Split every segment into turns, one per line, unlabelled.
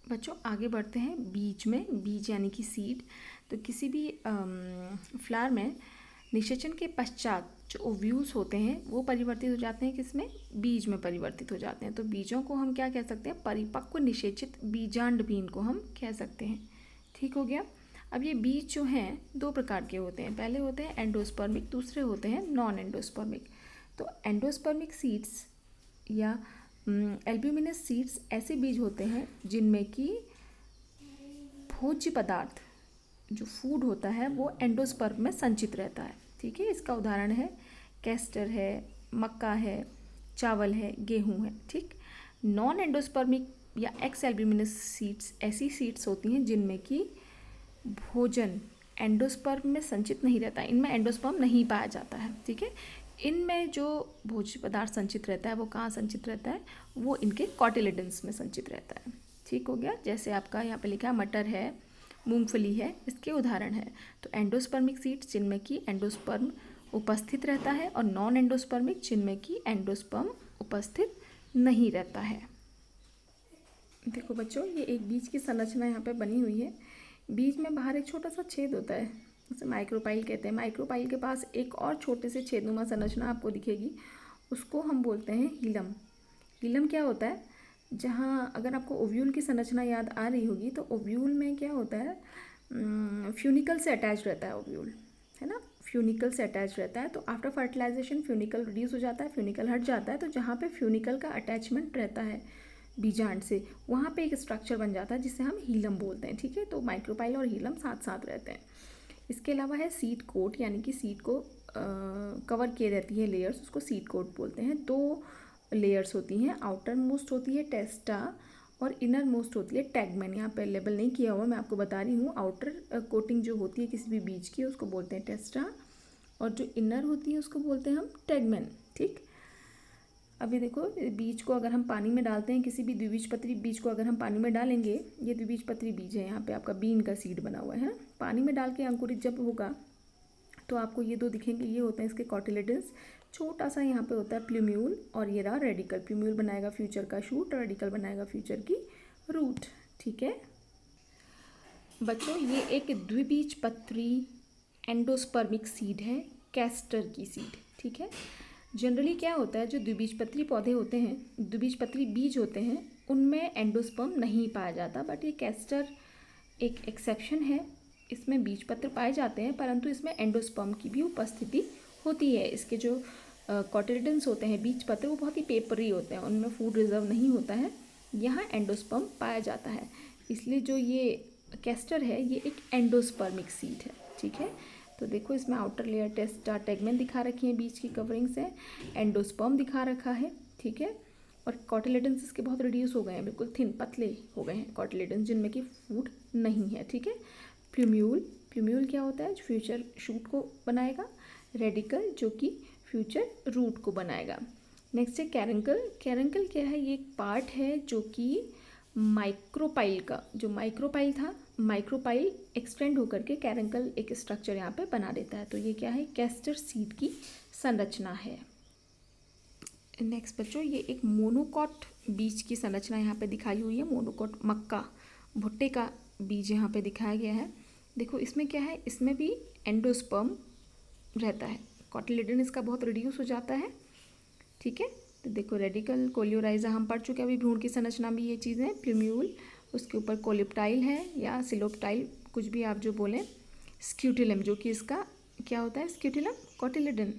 बच्चों आगे बढ़ते हैं बीज में। बीज यानी कि सीड। तो किसी भी फ्लावर में निषेचन के पश्चात जो ओव्यूल्स होते हैं वो परिवर्तित हो जाते हैं, किसमें? बीज में परिवर्तित हो जाते हैं। तो बीजों को हम क्या कह सकते हैं? परिपक्व निषेचित बीजांड भी इनको हम कह सकते हैं। ठीक हो गया। अब ये बीज जो हैं दो प्रकार के होते हैं। पहले होते हैं एंडोस्पर्मिक, दूसरे होते हैं नॉन एंडोस्पर्मिक। तो एंडोस्पर्मिक सीड्स या एल्ब्यूमिनस सीड्स ऐसे बीज होते हैं जिनमें कि भोज्य पदार्थ जो फूड होता है वो एंडोस्पर्म में संचित रहता है। ठीक है, इसका उदाहरण है कैस्टर है, मक्का है, चावल है, गेहूं है। ठीक। नॉन एंडोस्पर्मिक या एक्स एल्ब्यूमिनस सीड्स ऐसी सीड्स होती हैं जिनमें कि भोजन एंडोस्पर्म में संचित नहीं रहता है, इनमें एंडोस्पर्म नहीं पाया जाता है। ठीक है, इनमें जो भोज्य पदार्थ संचित रहता है वो कहाँ संचित रहता है? वो इनके कॉटिलेडन्स में संचित रहता है। ठीक हो गया। जैसे आपका यहाँ पे लिखा है मटर है, मूंगफली है, इसके उदाहरण है। तो एंडोस्पर्मिक सीड्स जिनमें कि एंडोस्पर्म उपस्थित रहता है और नॉन एंडोस्पर्मिक जिनमें कि एंडोस्पर्म उपस्थित नहीं रहता है। देखो बच्चों, ये एक बीज की संरचना यहाँ पे बनी हुई है। बीज में बाहर एक छोटा सा छेद होता है, उसे माइक्रोपाइल कहते हैं। माइक्रोपाइल के पास एक और छोटे से छेदनुमा संरचना आपको दिखेगी, उसको हम बोलते हैं हीलम। हीलम क्या होता है? जहाँ अगर आपको ओव्यूल की संरचना याद आ रही होगी तो ओव्यूल में क्या होता है, फ्यूनिकल से अटैच रहता है ओव्यूल, है ना? फ्यूनिकल से अटैच रहता है। तो आफ्टर फर्टिलाइजेशन फ्यूनिकल रिड्यूस हो जाता है, फ्यूनिकल हट जाता है। तो जहाँ पे फ्यूनिकल का अटैचमेंट रहता है बीजांड से, वहाँ पे एक स्ट्रक्चर बन जाता है जिसे हम हीलम बोलते हैं। ठीक है, तो माइक्रोपाइल और हीलम साथ साथ रहते हैं। इसके अलावा है सीड कोट, यानी कि सीड को कवर किए रहती है लेयर्स, उसको सीड कोट बोलते हैं। दो लेयर्स होती हैं, आउटर मोस्ट होती है टेस्टा और इनर मोस्ट होती है टैगमेन। यहाँ पे लेबल नहीं किया हुआ, मैं आपको बता रही हूँ। आउटर कोटिंग जो होती है किसी भी बीज की उसको बोलते हैं टेस्टा, और जो इनर होती है उसको बोलते हैं हम टैगमेन। ठीक। अभी देखो, बीज को अगर हम पानी में डालते हैं, किसी भी द्विबीजपत्री बीज को अगर हम पानी में डालेंगे, ये द्विबीजपत्री बीज है, यहाँ पे आपका बीन का सीड बना हुआ है। पानी में डाल के अंकुरित जब होगा तो आपको ये दो दिखेंगे, ये होते हैं इसके कॉटिलेडन्स। छोटा सा यहाँ पे होता है प्लूम्यूल, और ये रहा रेडिकल। प्लूम्यूल बनाएगा फ्यूचर का शूट, रेडिकल बनाएगा फ्यूचर की रूट। ठीक है बच्चों, ये एक द्विबीजपत्री एंडोस्पर्मिक सीड है, कैस्टर की सीड। ठीक है, जनरली क्या होता है, जो द्विबीजपत्री पौधे होते हैं, द्विबीजपत्री बीज होते हैं, उनमें एंडोस्पर्म नहीं पाया जाता। बट ये कैस्टर एक एक्सेप्शन है, इसमें बीजपत्र पाए जाते हैं परंतु इसमें एंडोस्पर्म की भी उपस्थिति होती है। इसके जो कॉटिलेडन्स होते हैं बीजपत्र, वो बहुत ही पेपरी होते हैं, उनमें फूड रिजर्व नहीं होता है। यहाँ एंडोस्पर्म पाया जाता है, इसलिए जो ये कैस्टर है ये एक एंडोस्पर्मिक सीड है। ठीक है, तो देखो इसमें आउटर लेयर टेस्टा टैगमेन दिखा रखी है, बीज की कवरिंग से एंडोस्पर्म दिखा रखा है। ठीक है, और कॉटिलेडन्स इसके बहुत रिड्यूस हो गए हैं, बिल्कुल थिन पतले हो गए हैं कॉटिलेडन्स, जिनमें कि फूड नहीं है। ठीक है, प्लूम्यूल, प्लूम्यूल क्या होता है? जो फ्यूचर शूट को बनाएगा। रेडिकल जो कि फ्यूचर रूट को बनाएगा। नेक्स्ट है कैरंकल। कैरंकल क्या है? ये एक पार्ट है जो कि माइक्रोपाइल का, जो माइक्रोपाइल था, माइक्रोपाइल एक्सटेंड होकर के कैरंकल एक स्ट्रक्चर यहाँ पे बना देता है। तो ये क्या है? कैस्टर सीड की संरचना है। नेक्स्ट बच्चों, ये एक मोनोकॉट बीज की संरचना यहाँ पे दिखाई हुई है। मोनोकॉट मक्का, भुट्टे का बीज यहाँ पे दिखाया गया है। देखो इसमें क्या है, इसमें भी एंडोस्पर्म रहता है, कॉटिलेडन इसका बहुत रिड्यूस हो जाता है। ठीक है, तो देखो रेडिकल, कोलियोराइजा हम पढ़ चुके हैं अभी, भ्रूण की संरचना भी ये चीज़ें, प्लूम्यूल, उसके ऊपर कोलिप्टाइल है या सिलोप्टाइल, कुछ भी आप जो बोलें। स्क्यूटिलम, जो कि इसका क्या होता है? स्क्यूटिलम कॉटिलेडन,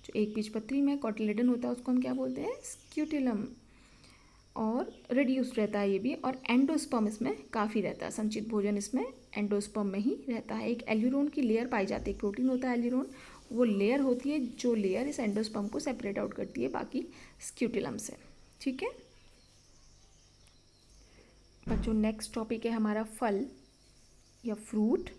जो एक बीजपत्री में कॉटिलेडन होता है उसको हम क्या बोलते हैं? स्क्यूटिलम। और रिड्यूस्ड रहता है ये भी, और एंडोस्पर्म इसमें काफ़ी रहता है, संचित भोजन इसमें एंडोस्पर्म में ही रहता है। एक एल्यूरोन की लेयर पाई जाती है, प्रोटीन होता है एल्यूरोन, वो लेयर होती है जो लेयर इस एंडोस्पर्म को सेपरेट आउट करती है बाकी स्क्यूटिलम से। ठीक है बच्चों, नेक्स्ट टॉपिक है हमारा फल या फ्रूट।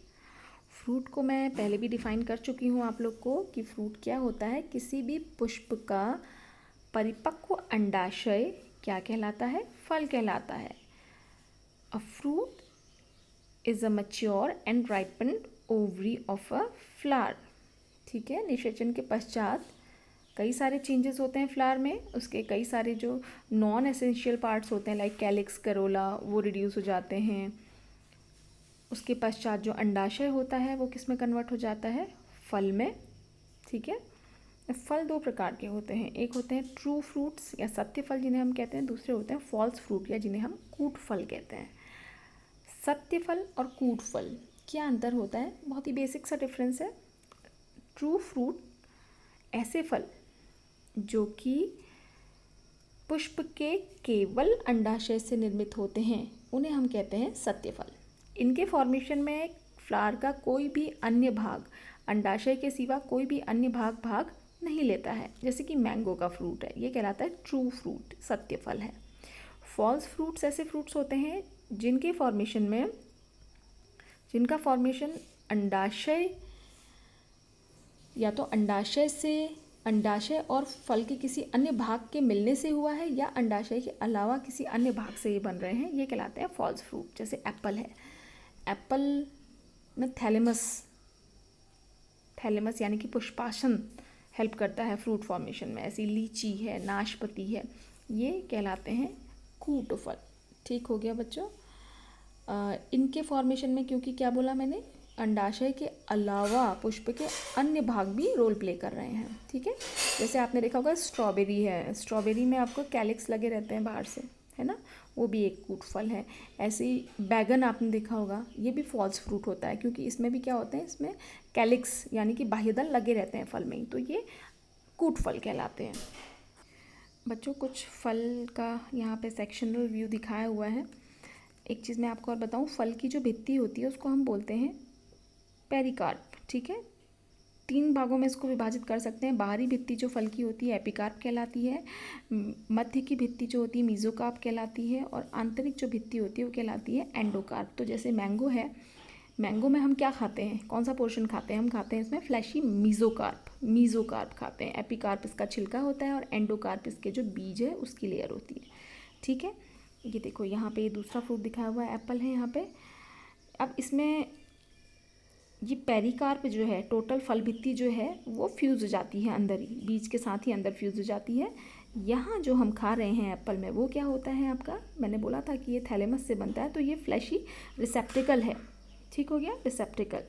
फ्रूट को मैं पहले भी डिफाइन कर चुकी हूँ आप लोग को कि फ्रूट क्या होता है। किसी भी पुष्प का परिपक्व अंडाशय क्या कहलाता है? फल कहलाता है। A fruit is a mature and ripened ovary of a flower. ठीक है, निषेचन के पश्चात कई सारे चेंजेस होते हैं फ्लावर में, उसके कई सारे जो नॉन एसेंशियल पार्ट्स होते हैं लाइक कैलिक्स, करोला, वो रिड्यूस हो जाते हैं। उसके पश्चात जो अंडाशय होता है वो किस में कन्वर्ट हो जाता है, फल में। ठीक है, फल दो प्रकार के होते हैं, एक होते हैं ट्रू फ्रूट्स या सत्य फल जिन्हें हम कहते हैं, दूसरे होते हैं फॉल्स फ्रूट या जिन्हें हम कूट फल कहते हैं। सत्य फल और कूट फल क्या अंतर होता है, बहुत ही बेसिक सा डिफरेंस है। ट्रू फ्रूट ऐसे फल जो कि पुष्प के केवल अंडाशय से निर्मित होते हैं उन्हें हम कहते हैं सत्य फल। इनके फॉर्मेशन में फ्लावर का कोई भी अन्य भाग अंडाशय के सिवा कोई भी अन्य भाग नहीं लेता है, जैसे कि मैंगो का फ्रूट है, ये कहलाता है ट्रू फ्रूट, सत्य फल है। फॉल्स फ्रूट्स ऐसे फ्रूट्स होते हैं जिनका फॉर्मेशन अंडाशय या तो अंडाशय और फल के किसी अन्य भाग के मिलने से हुआ है या अंडाशय के अलावा किसी अन्य भाग से ये बन रहे हैं, ये कहलाते हैं फॉल्स फ्रूट। जैसे एप्पल है, एप्पल में थैलेमस यानी कि पुष्पासन हेल्प करता है फ्रूट फॉर्मेशन में। ऐसी लीची है, नाशपाती है, ये कहलाते हैं कूट फल। ठीक हो गया बच्चों। इनके फॉर्मेशन में क्योंकि क्या बोला मैंने, अंडाशय के अलावा पुष्प के अन्य भाग भी रोल प्ले कर रहे हैं। ठीक है, जैसे आपने देखा होगा स्ट्रॉबेरी है, स्ट्रॉबेरी में आपको कैलिक्स लगे रहते हैं बाहर से, है ना, वो भी एक कूट फल है। ऐसे ही बैगन आपने देखा होगा, ये भी फॉल्स फ्रूट होता है क्योंकि इसमें भी क्या होते हैं, इसमें कैलिक्स यानी कि बाह्यदल लगे रहते हैं फल में ही, तो ये कूट फल कहलाते हैं। बच्चों कुछ फल का यहाँ पे सेक्शनल व्यू दिखाया हुआ है। एक चीज़ मैं आपको और बताऊँ, फल की जो भित्ति होती है उसको हम बोलते हैं पेरिकार्प। ठीक है, 3 भागों में इसको विभाजित कर सकते हैं। बाहरी भित्ति जो फल की होती है एपिकार्प कहलाती है, मध्य की भित्ति जो होती है मीजोकार्प कहलाती है, और आंतरिक जो भित्ति होती है वो कहलाती है एंडोकार्प। तो जैसे मैंगो है, मैंगो में हम क्या खाते हैं, कौन सा पोर्शन खाते हैं, हम खाते हैं इसमें फ्लैशी मीजोकार्प खाते हैं। एपिकार्प इसका छिलका होता है और एंडोकार्प इसके जो बीज है उसकी लेयर होती है। ठीक है, ये देखो यहाँ पे ये दूसरा फ्रूट दिखाया हुआ है, एप्पल है यहाँ पे। अब इसमें ये पेरिकार्प जो है, टोटल फल भित्ति जो है वो फ्यूज़ हो जाती है अंदर ही, बीज के साथ ही अंदर फ्यूज़ हो जाती है। यहाँ जो हम खा रहे हैं एप्पल में वो क्या होता है आपका, मैंने बोला था कि ये थैलेमस से बनता है, तो ये फ्लैशी रिसेप्टिकल है। ठीक हो गया, रिसेप्टिकल।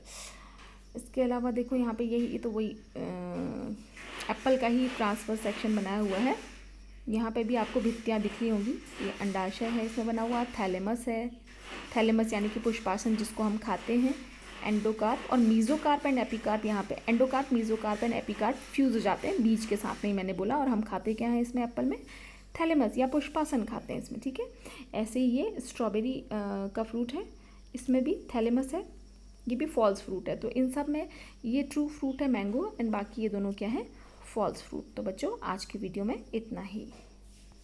इसके अलावा देखो यहाँ पे ये तो वही एप्पल का ही ट्रांसफर सेक्शन बनाया हुआ है। यहाँ पे भी आपको भित्तियाँ दिख रही होंगी, ये अंडाशय है इसमें बना हुआ, थैलेमस है, थैलेमस यानी कि पुष्पासन जिसको हम खाते हैं, एंडोकार्प और मीजोकार्प एंड एपिकार्प। यहाँ पे endocarp, mesocarp and epicarp fuse हो जाते हैं बीज के साथ में ही, मैंने बोला। और हम खाते क्या हैं इसमें, एप्पल में थैलेमस या पुष्पासन खाते हैं इसमें। ठीक है, ऐसे ही ये स्ट्रॉबेरी का फ्रूट है, इसमें भी थैलेमस है, ये भी फॉल्स फ्रूट है। तो इन सब में ये ट्रू फ्रूट है मैंगो, एंड बाकी ये दोनों क्या है, फॉल्स फ्रूट। तो बच्चों आज की वीडियो में इतना ही।